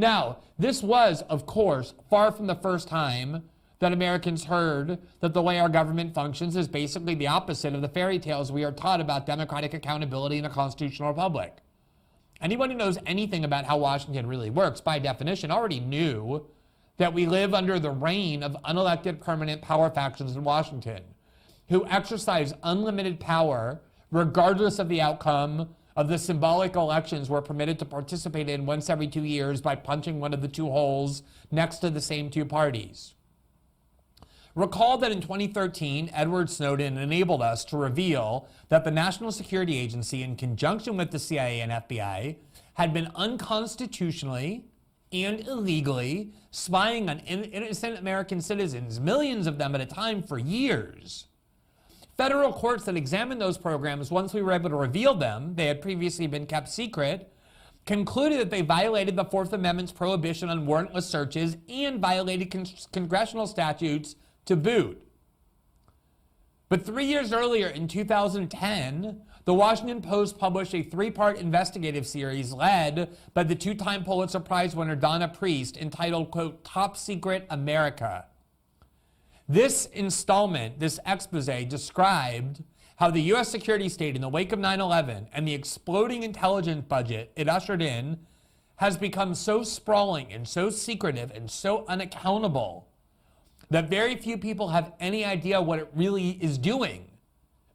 Now, this was, of course, far from the first time that Americans heard that the way our government functions is basically the opposite of the fairy tales we are taught about democratic accountability in a constitutional republic. Anyone who knows anything about how Washington really works, by definition, already knew that we live under the reign of unelected permanent power factions in Washington, who exercise unlimited power regardless of the outcome of the symbolic elections we're permitted to participate in once every 2 years by punching one of the two holes next to the same two parties. Recall that in 2013, Edward Snowden enabled us to reveal that the National Security Agency, in conjunction with the CIA and FBI, had been unconstitutionally and illegally spying on innocent American citizens, millions of them at a time, for years. Federal courts that examined those programs, once we were able to reveal them, they had previously been kept secret, concluded that they violated the Fourth Amendment's prohibition on warrantless searches and violated congressional statutes to boot. But 3 years earlier, in 2010, the Washington Post published a 3-part investigative series led by the 2-time Pulitzer Prize winner Donna Priest, entitled, quote, Top Secret America. This installment, this expose, described how the U.S. security state in the wake of 9/11 and the exploding intelligence budget it ushered in has become so sprawling and so secretive and so unaccountable that very few people have any idea what it really is doing.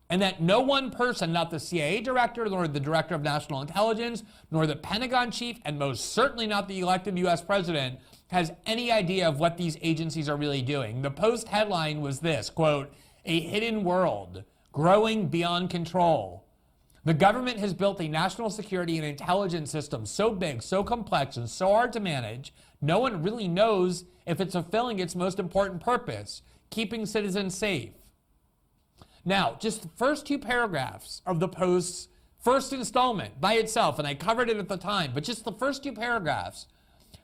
And that no one person, not the CIA director, nor the director of national intelligence, nor the Pentagon chief, and most certainly not the elected U.S. president, has any idea of what these agencies are really doing. The Post headline was this, quote, a hidden world, growing beyond control. The government has built a national security and intelligence system so big, so complex, and so hard to manage, no one really knows if it's fulfilling its most important purpose, keeping citizens safe. Now, just the first 2 paragraphs of the Post's first installment by itself, and I covered it at the time, but just the first 2 paragraphs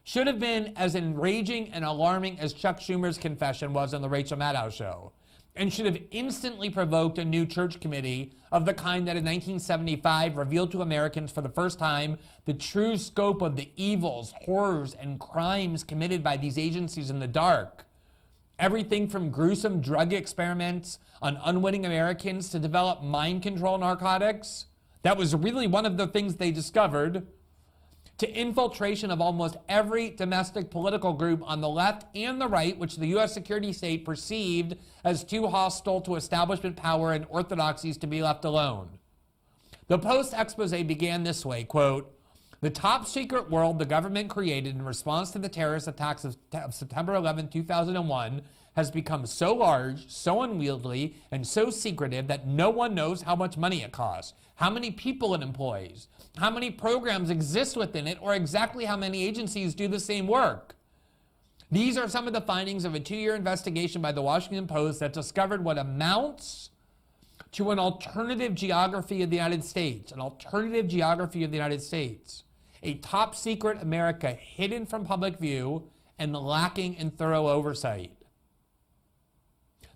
should have been as enraging and alarming as Chuck Schumer's confession was on the Rachel Maddow show, and should have instantly provoked a new church committee of the kind that in 1975 revealed to Americans for the first time the true scope of the evils, horrors, and crimes committed by these agencies in the dark. Everything from gruesome drug experiments on unwitting Americans to develop mind control narcotics. That was really one of the things they discovered, to infiltration of almost every domestic political group on the left and the right, which the U.S. security state perceived as too hostile to establishment power and orthodoxies to be left alone. The Post expose began this way, quote, the top secret world the government created in response to the terrorist attacks of September 11, 2001 has become so large, so unwieldy, and so secretive that no one knows how much money it costs, how many people it employs, how many programs exist within it, or exactly how many agencies do the same work. These are some of the findings of a 2-year investigation by the Washington Post that discovered what amounts to an alternative geography of the United States, a top secret America hidden from public view and lacking in thorough oversight.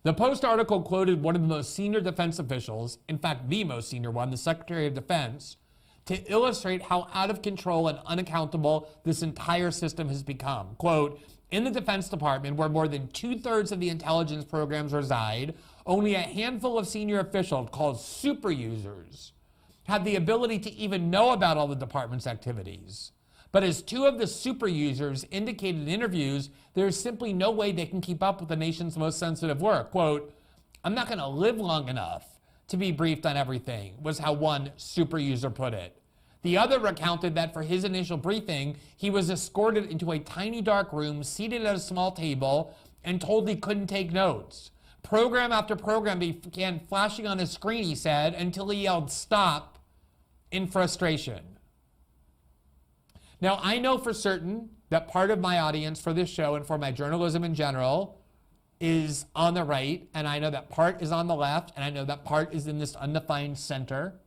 The Post article quoted one of the most senior defense officials, in fact, the most senior one, the Secretary of Defense, to illustrate how out of control and unaccountable this entire system has become. Quote, in the Defense Department, where more than 2/3 of the intelligence programs reside, only a handful of senior officials, called super users, have the ability to even know about all the department's activities. But as 2 of the super users indicated in interviews, there is simply no way they can keep up with the nation's most sensitive work. Quote, I'm not going to live long enough to be briefed on everything, was how one super user put it. The other recounted that for his initial briefing, he was escorted into a tiny dark room, seated at a small table, and told he couldn't take notes. Program after program began flashing on his screen, he said, until he yelled, stop, in frustration. Now, I know for certain that part of my audience for this show and for my journalism in general is on the right, and I know that part is on the left, and I know that part is in this undefined center.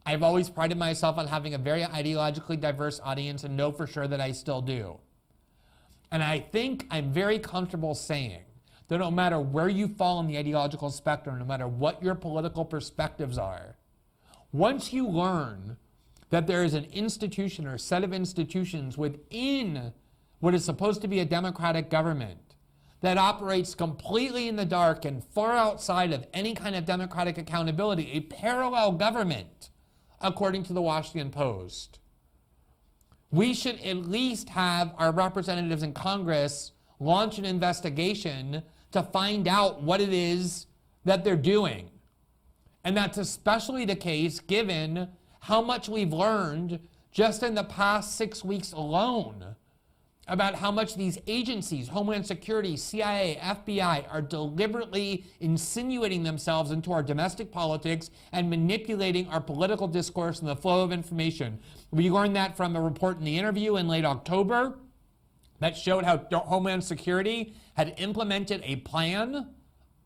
I've always prided myself on having a very ideologically diverse audience and know for sure that I still do. And I think I'm very comfortable saying that no matter where you fall on the ideological spectrum, no matter what your political perspectives are, once you learn that there is an institution or set of institutions within what is supposed to be a democratic government that operates completely in the dark and far outside of any kind of democratic accountability, a parallel government, according to the Washington Post. We should at least have our representatives in Congress launch an investigation to find out what it is that they're doing. And that's especially the case given how much we've learned just in the past 6 weeks alone about how much these agencies, Homeland Security, CIA, FBI, are deliberately insinuating themselves into our domestic politics and manipulating our political discourse and the flow of information. We learned that from a report in The Interview in late October that showed how Homeland Security had implemented a plan,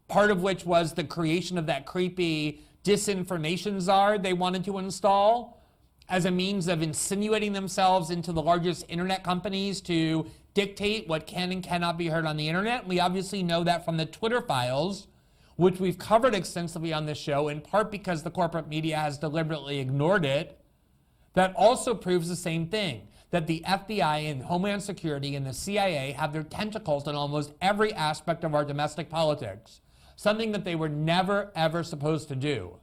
part of which was the creation of that creepy disinformation czar they wanted to install as a means of insinuating themselves into the largest internet companies to dictate what can and cannot be heard on the internet. We obviously know that from the Twitter files, which we've covered extensively on this show, in part because the corporate media has deliberately ignored it. That also proves the same thing, that the FBI and Homeland Security and the CIA have their tentacles in almost every aspect of our domestic politics, something that they were never, ever supposed to do.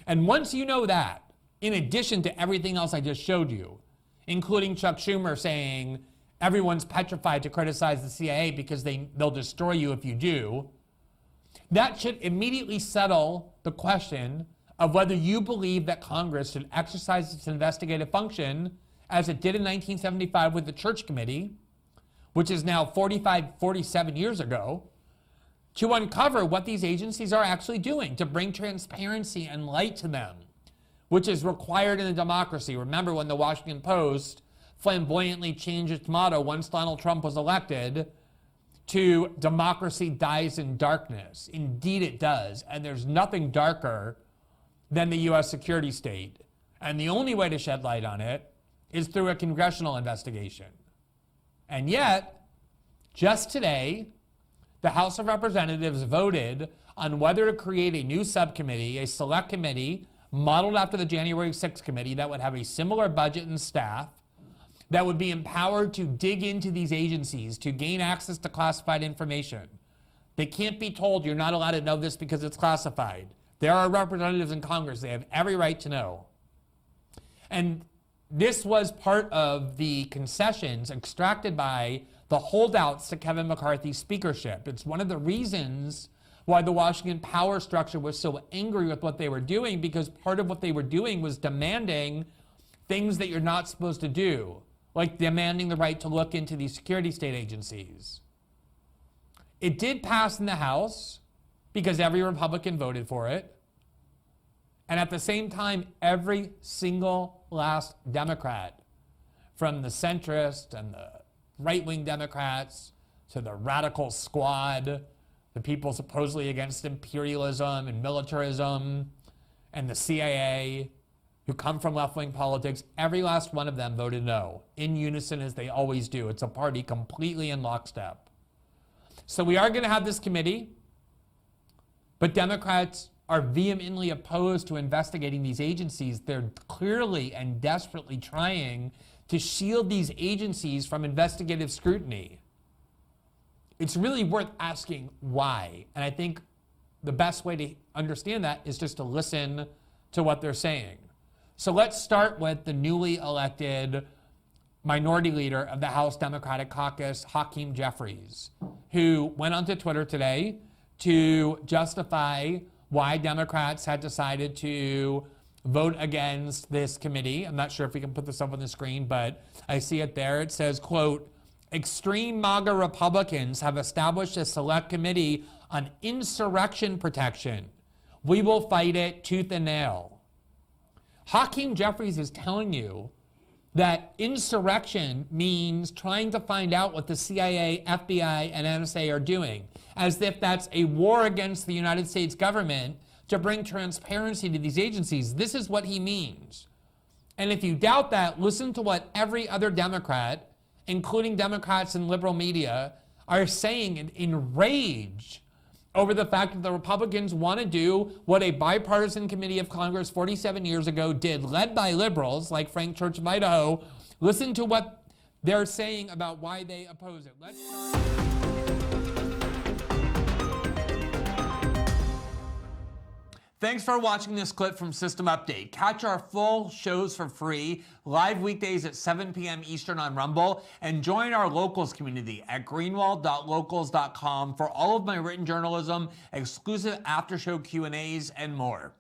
And once you know that, in addition to everything else I just showed you, including Chuck Schumer saying everyone's petrified to criticize the CIA because they'll destroy you if you do, that should immediately settle the question of whether you believe that Congress should exercise its investigative function as it did in 1975 with the Church Committee, which is now 47 years ago, to uncover what these agencies are actually doing, to bring transparency and light to them, which is required in a democracy. Remember when the Washington Post flamboyantly changed its motto once Donald Trump was elected to "Democracy dies in darkness." Indeed it does, and there's nothing darker than the U.S. security state. And the only way to shed light on it is through a congressional investigation. And yet, just today, the House of Representatives voted on whether to create a new subcommittee, a select committee, modeled after the January 6th committee that would have a similar budget and staff, that would be empowered to dig into these agencies, to gain access to classified information. They can't be told you're not allowed to know this because it's classified. There are representatives in Congress. They have every right to know. And this was part of the concessions extracted by the holdouts to Kevin McCarthy's speakership. It's one of the reasons why the Washington power structure was so angry with what they were doing, because part of what they were doing was demanding things that you're not supposed to do, like demanding the right to look into these security state agencies. It did pass in the House because every Republican voted for it. And at the same time, every single last Democrat, from the centrist and the right-wing Democrats to the radical squad, the people supposedly against imperialism and militarism, and the CIA, who come from left-wing politics, every last one of them voted no, in unison as they always do. It's a party completely in lockstep. So we are going to have this committee, but Democrats are vehemently opposed to investigating these agencies. They're clearly and desperately trying to shield these agencies from investigative scrutiny. It's really worth asking why. And I think the best way to understand that is just to listen to what they're saying. So let's start with the newly elected minority leader of the House Democratic Caucus, Hakeem Jeffries, who went onto Twitter today to justify why Democrats had decided to vote against this committee. I'm not sure if we can put this up on the screen, but I see it there. It says, quote, "Extreme MAGA Republicans have established a select committee on insurrection protection. We will fight it tooth and nail." Hakeem Jeffries is telling you that insurrection means trying to find out what the CIA, FBI, and NSA are doing, as if that's a war against the United States government to bring transparency to these agencies. This is what he means. And if you doubt that, listen to what every other Democrat, including Democrats in liberal media, are saying in rage over the fact that the Republicans want to do what a bipartisan committee of Congress 47 years ago did, led by liberals like Frank Church of Idaho. Listen to what they're saying about why they oppose it. Let's start. Thanks for watching this clip from System Update. Catch our full shows for free, live weekdays at 7 p.m. Eastern on Rumble, and join our locals community at greenwald.locals.com for all of my written journalism, exclusive after-show Q&As, and more.